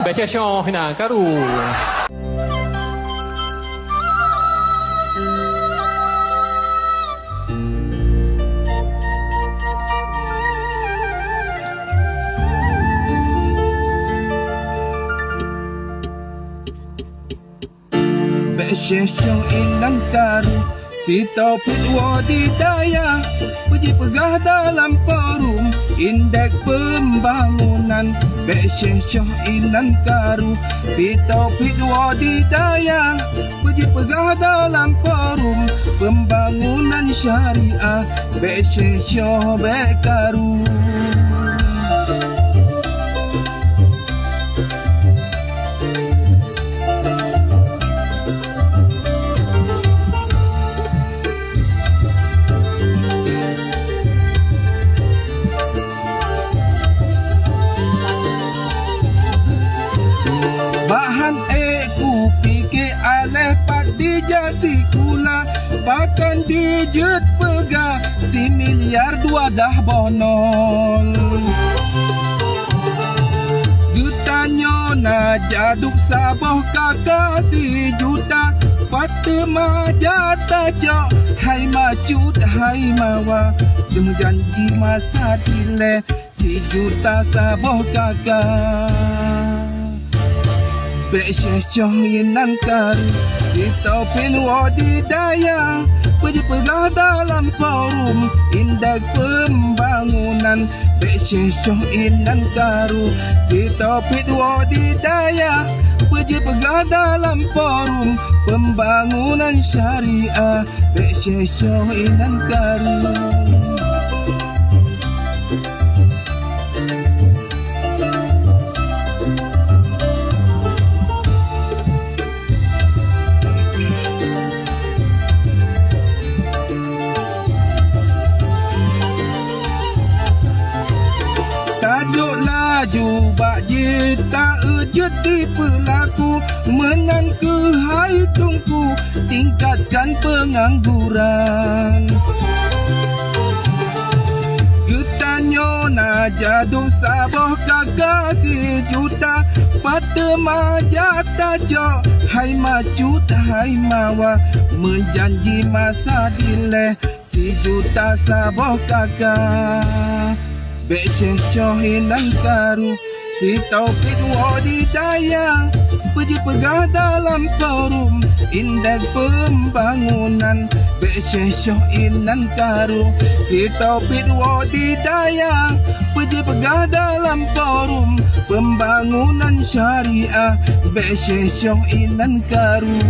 Baca Syong Hina Karu. Syong inang karu si topik wadi daya pergi pegah dalam forum indeks pembangunan. Syong inang karu si topik wadi daya pergi pegah dalam forum pembangunan syariah. Syong karu bahan ku fikir aleh pak dijasi kula pakan dijut pegah si miliar dua dah bonol jutanyo na jaduk saboh kakak si juta patema jata cok hai macut hai mawa demu janji masa dile si juta saboh kakak. Syong inan karu si topin wadi daya pergi pegah dalam forum indeks pembangunan. Syong inan karu si topin wadi daya pergi pegah dalam forum pembangunan syariah. Syong inan karu tajuk laju bak je tak ejut di pelaku menan ke hai tungku tingkatkan pengangguran. Jutanyo na jadu saboh kakak si juta patema jata jok hai macut hai mawa menjanji masa dile si juta saboh kakak. Syong inang karu si topik wadi daya pergi pegah dalam forum indeks pembangunan. Syong inang karu si topik wadi daya pergi pegah dalam forum pembangunan syariah. Syong inang karu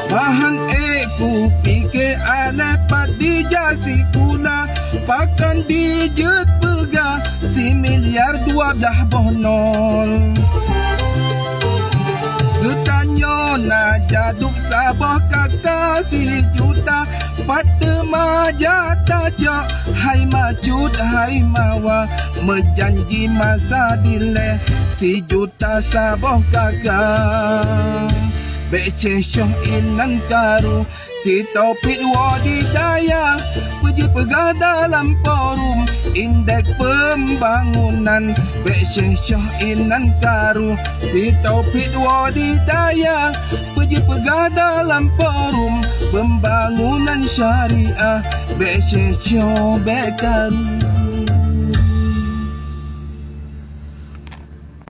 bahan ku fikir aleh pak dijasi kula pakan dijut pegah si miliar dua dah bonol jutanyo na jaduk saboh kakak si juta patema jata jok hai macut hai mawa menjanji masa dile si juta saboh kakak. Syong inan karu si topik wadi daya pergi pegah dalam forum indeks pembangunan. Syong inan karu si topik wadi daya pergi pegah dalam forum pembangunan syariah. Syong karu